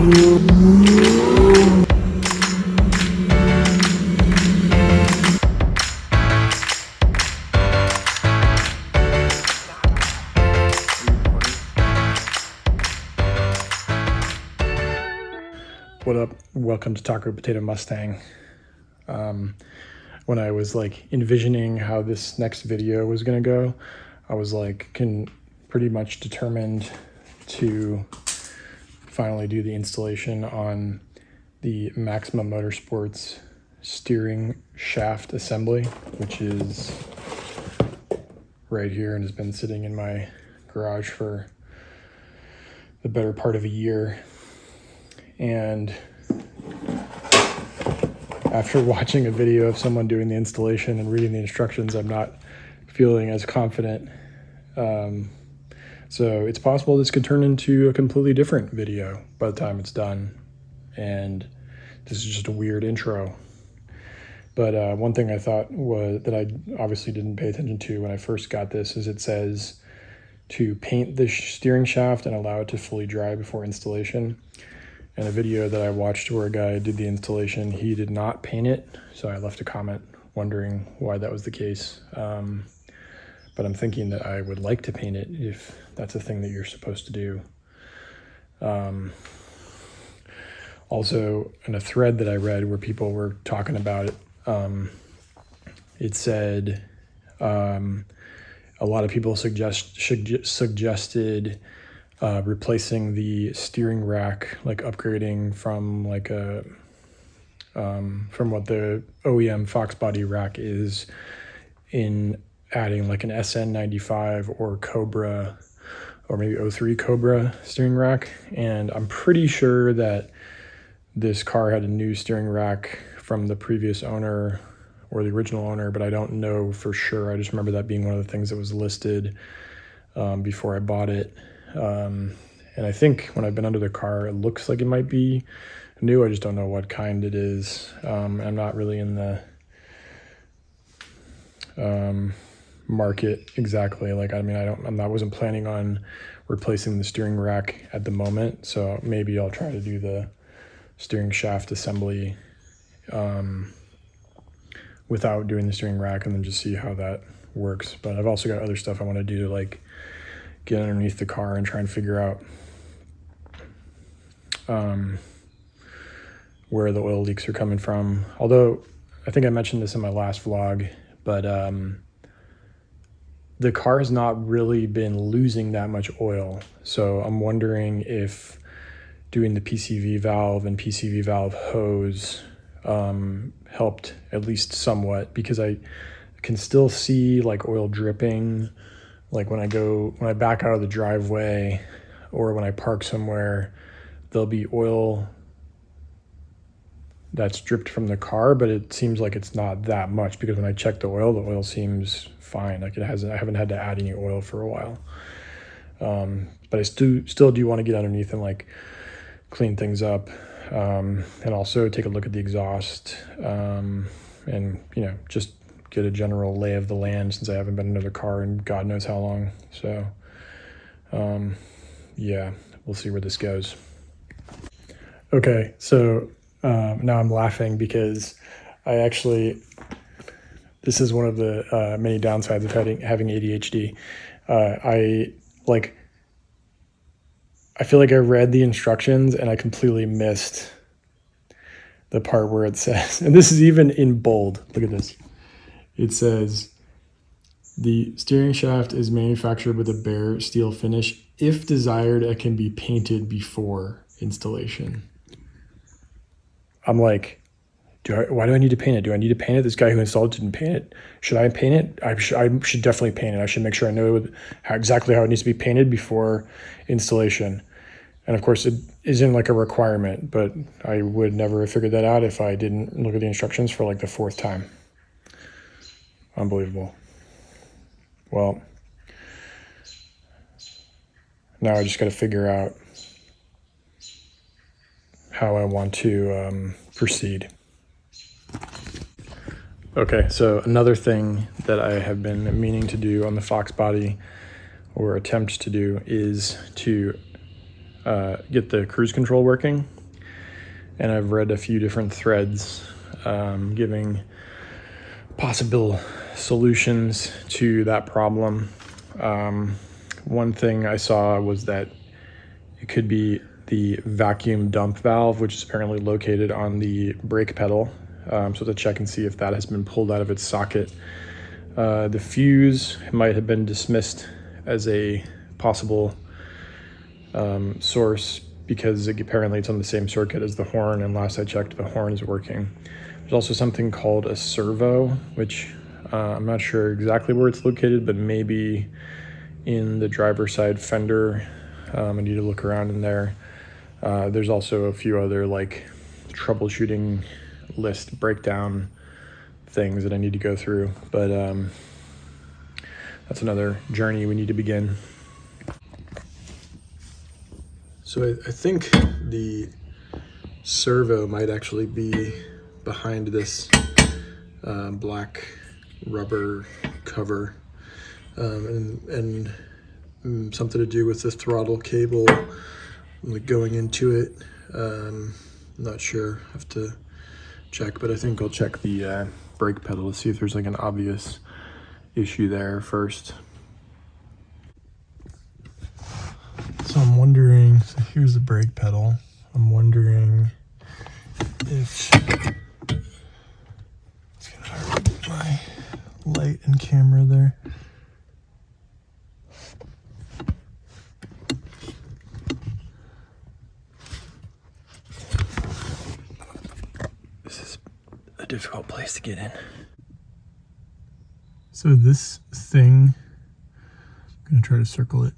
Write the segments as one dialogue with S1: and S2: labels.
S1: What up? Welcome to Taco Potato Mustang. When I was like envisioning how this next video was gonna go, I was like pretty much determined to finally do the installation on the Maxima Motorsports steering shaft assembly, which is right here and has been sitting in my garage for the better part of a year. And after watching a video of someone doing the installation and reading the instructions, I'm not feeling as confident. So it's possible this could turn into a completely different video by the time it's done. And this is just a weird intro. But one thing I thought was that I obviously didn't pay attention to when I first got this is it says to paint the steering shaft and allow it to fully dry before installation. And a video that I watched where a guy did the installation, he did not paint it. So I left a comment wondering why that was the case. But I'm thinking that I would like to paint it if that's a thing that you're supposed to do. Also, in a thread that I read where people were talking about it, it said a lot of people suggested replacing the steering rack, like upgrading from like from what the OEM Fox body rack is, in adding like an SN95 or Cobra or maybe 03 Cobra steering rack. And I'm pretty sure that this car had a new steering rack from the previous owner or the original owner, but I don't know for sure. I just remember that being one of the things that was listed before I bought it. And I think when I've been under the car, it looks like it might be new. I just don't know what kind it is. I'm not really in the market exactly. Like, I mean, I wasn't planning on replacing the steering rack at the moment. So maybe I'll try to do the steering shaft assembly without doing the steering rack and then just see how that works. But I've also got other stuff I want to do, like get underneath the car and try and figure out where the oil leaks are coming from. Although I think I mentioned this in my last vlog, but the car has not really been losing that much oil. So I'm wondering if doing the PCV valve and PCV valve hose helped at least somewhat, because I can still see like oil dripping. Like when I back out of the driveway or when I park somewhere, there'll be oil that's dripped from the car, but it seems like it's not that much, because when I check the oil seems fine. Like I haven't had to add any oil for a while. But I still do want to get underneath and like clean things up, and also take a look at the exhaust, and just get a general lay of the land, since I haven't been in another car in God knows how long. So yeah, we'll see where this goes. Okay, so now I'm laughing because this is one of the many downsides of having ADHD. I feel like I read the instructions and I completely missed the part where it says, and this is even in bold, look at this. It says, the steering shaft is manufactured with a bare steel finish. If desired, it can be painted before installation. I'm like, why do I need to paint it? Do I need to paint it? This guy who installed it didn't paint it. Should I paint it? I should definitely paint it. I should make sure I know exactly how it needs to be painted before installation. And of course, it isn't like a requirement, but I would never have figured that out if I didn't look at the instructions for like the fourth time. Unbelievable. Well, now I just got to figure out how I want to proceed. Okay, so another thing that I have been meaning to do on the Fox body, or attempt to do, is to get the cruise control working. and I've read a few different threads giving possible solutions to that problem. One thing I saw was that it could be the vacuum dump valve, which is apparently located on the brake pedal. So to check and see if that has been pulled out of its socket. The fuse might have been dismissed as a possible source because apparently it's on the same circuit as the horn, and last I checked, the horn is working. There's also something called a servo, which I'm not sure exactly where it's located, but maybe in the driver's side fender. I need to look around in there. There's also a few other like troubleshooting list breakdown things that I need to go through, but that's another journey we need to begin. So I think the servo might actually be behind this black rubber cover, and something to do with the throttle cable like going into it. I'm not sure, have to check, but I think I'll check the brake pedal to see if there's like an obvious issue there first. So I'm wondering, so here's the brake pedal. I'm wondering if, it's gonna hurt my light and camera there. This is a difficult place to get in. So this thing, I'm gonna try to circle it,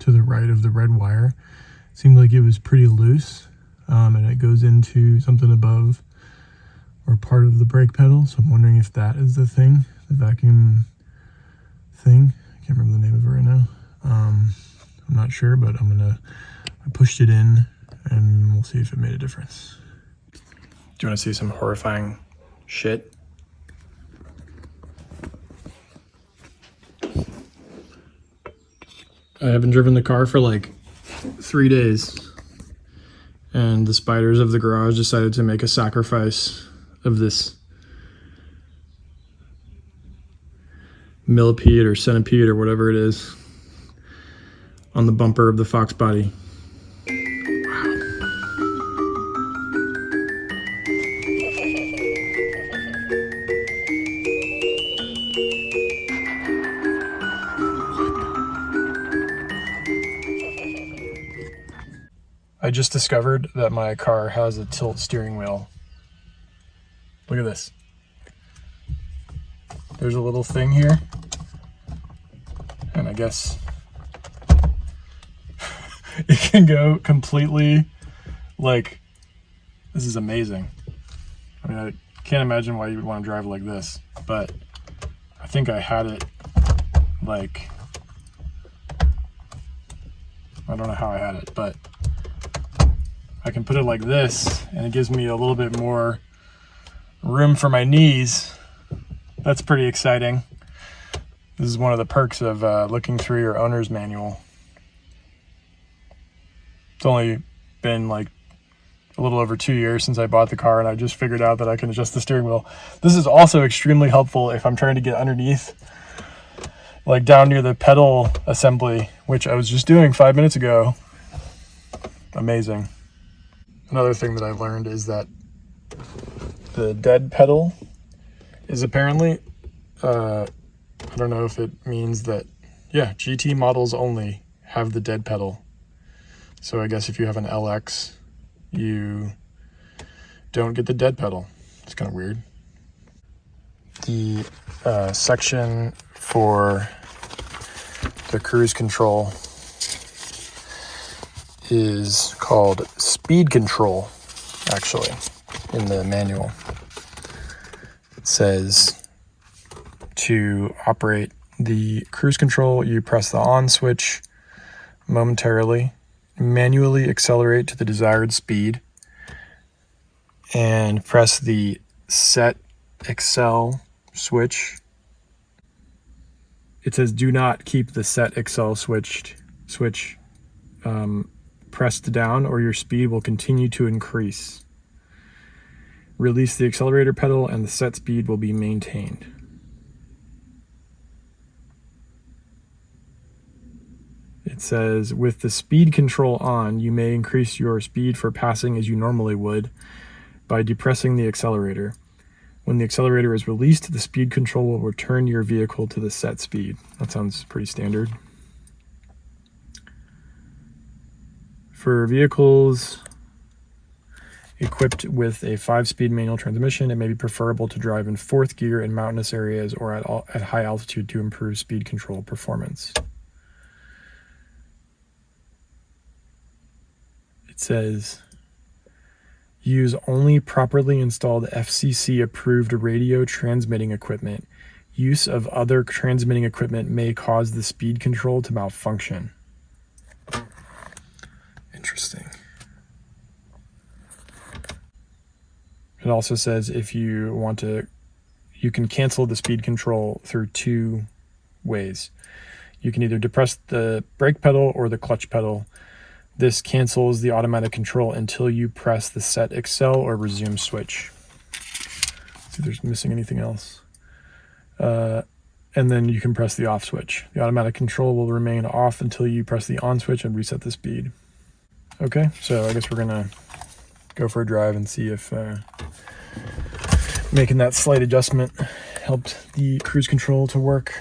S1: to the right of the red wire, seemed like it was pretty loose, and it goes into something above or part of the brake pedal. So I'm wondering if that is the thing, the vacuum thing. I can't remember the name of it right now. I'm not sure, but I pushed it in and we'll see if it made a difference. Do you want to see some horrifying shit? I haven't driven the car for like 3 days, and the spiders of the garage decided to make a sacrifice of this millipede or centipede or whatever it is on the bumper of the Fox body. I just discovered that my car has a tilt steering wheel. Look at this. There's a little thing here, and I guess it can go completely, like, this is amazing. I mean, I can't imagine why you would want to drive like this, but I think I had it, like, I don't know how I had it, but I can put it like this, and it gives me a little bit more room for my knees. That's pretty exciting. This is one of the perks of looking through your owner's manual. It's only been like a little over 2 years since I bought the car, and I just figured out that I can adjust the steering wheel. This is also extremely helpful if I'm trying to get underneath, like down near the pedal assembly, which I was just doing 5 minutes ago. Amazing. Another thing that I learned is that the dead pedal is apparently, I don't know if it means that, yeah, GT models only have the dead pedal. So I guess if you have an LX, you don't get the dead pedal. It's kind of weird. The section for the cruise control is called speed control, actually, in the manual. It says to operate the cruise control, you press the on switch momentarily, manually accelerate to the desired speed, and press the set excel switch. It says do not keep the set excel switch pressed down or your speed will continue to increase. Release the accelerator pedal and the set speed will be maintained. It says, with the speed control on, you may increase your speed for passing as you normally would by depressing the accelerator. When the accelerator is released, the speed control will return your vehicle to the set speed. That sounds pretty standard. For vehicles equipped with a 5-speed manual transmission, it may be preferable to drive in 4th gear in mountainous areas or at high altitude to improve speed control performance. It says, use only properly installed FCC approved radio transmitting equipment. Use of other transmitting equipment may cause the speed control to malfunction. Interesting. It also says if you want to, you can cancel the speed control through 2 ways. You can either depress the brake pedal or the clutch pedal. This cancels the automatic control until you press the set accel or resume switch. Let's see if there's missing anything else. And then you can press the off switch. The automatic control will remain off until you press the on switch and reset the speed. Okay, so I guess we're gonna go for a drive and see if making that slight adjustment helped the cruise control to work.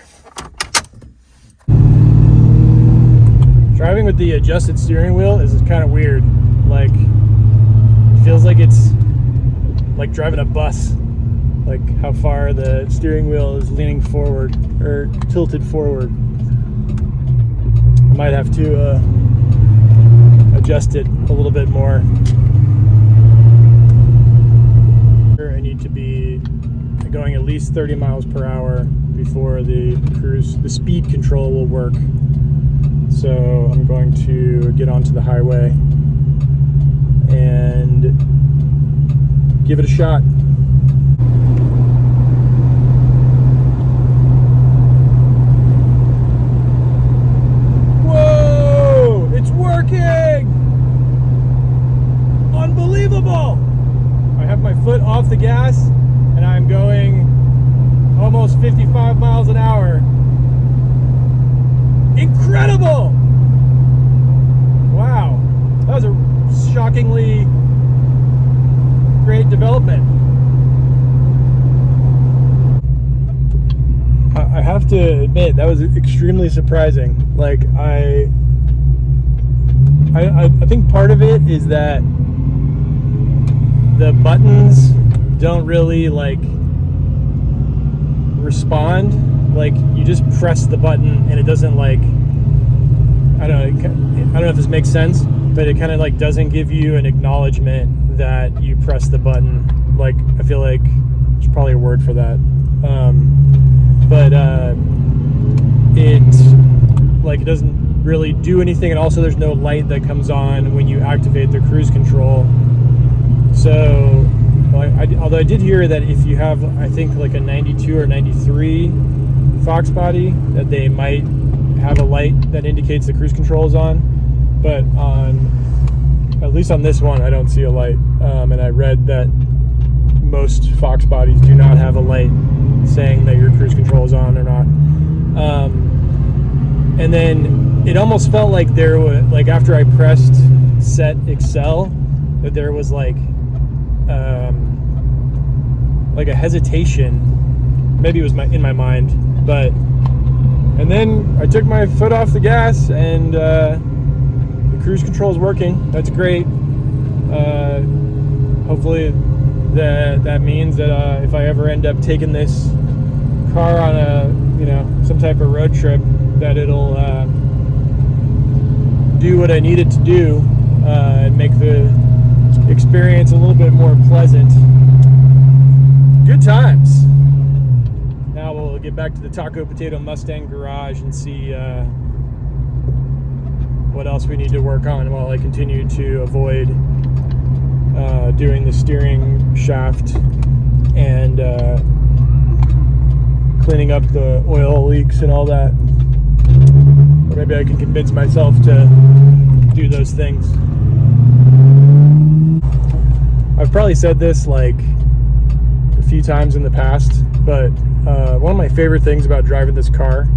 S1: Driving with the adjusted steering wheel is kind of weird. Like, it feels like it's like driving a bus. Like how far the steering wheel is leaning forward or tilted forward. I might have to adjust it a little bit more. I need to be going at least 30 miles per hour before the speed control will work. So I'm going to get onto the highway and give it a shot. Whoa! It's working! Unbelievable! I have my foot off the gas and I'm going almost 55 miles an hour. Incredible! Wow, that was a shockingly great development. I have to admit, that was extremely surprising. Like, I think part of it is that the buttons don't really like respond. Like, you just press the button and it doesn't like, I don't know if this makes sense, but it kind of like doesn't give you an acknowledgement that you press the button. Like, I feel like there's probably a word for that. But it like, it doesn't really do anything, and also there's no light that comes on when you activate the cruise control. So although I did hear that if you have, I think, like a 92 or 93 Fox body, that they might have a light that indicates the cruise control is on, but at least on this one I don't see a light, and I read that most Fox bodies do not have a light saying that your cruise control is on or not. And then it almost felt like there was, like, after I pressed set accel, that there was like a hesitation. Maybe it was in my mind, but and then I took my foot off the gas and the cruise control is working. That's great. Hopefully that means that if I ever end up taking this car on some type of road trip, that it'll do what I need it to do and make the experience a little bit more pleasant. Good times. Now we'll get back to the Taco Potato Mustang garage and see what else we need to work on while I continue to avoid doing the steering shaft and cleaning up the oil leaks and all that. Or maybe I can convince myself to do those those things. I've probably said this like a few times in the past, but one of my favorite things about driving this car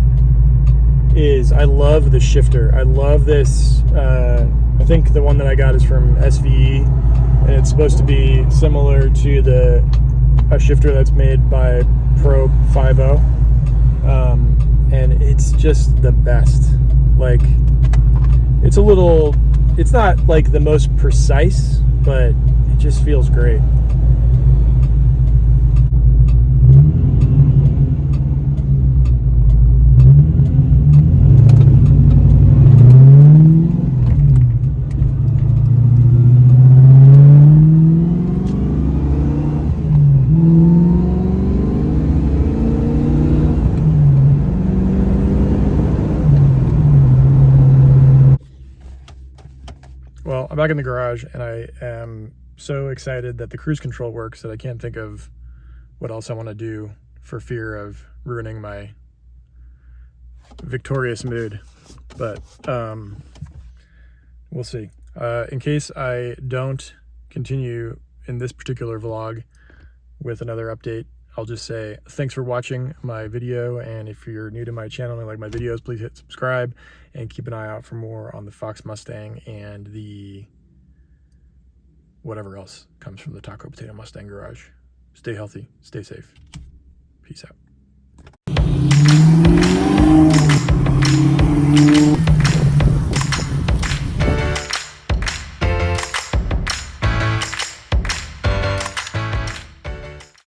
S1: is I love the shifter. I love this. I think the one that I got is from SVE, and it's supposed to be similar to a shifter that's made by Probe 5.0, and it's just the best. Like, it's not like the most precise, but it just feels great. Well, I'm back in the garage, and I am so excited that the cruise control works that I can't think of what else I want to do for fear of ruining my victorious mood. But we'll see. In case I don't continue in this particular vlog with another update, I'll just say thanks for watching my video, and if you're new to my channel and like my videos, please hit subscribe and keep an eye out for more on the Fox Mustang and the whatever else comes from the Taco Potato Mustang garage. Stay healthy, stay safe. Peace out.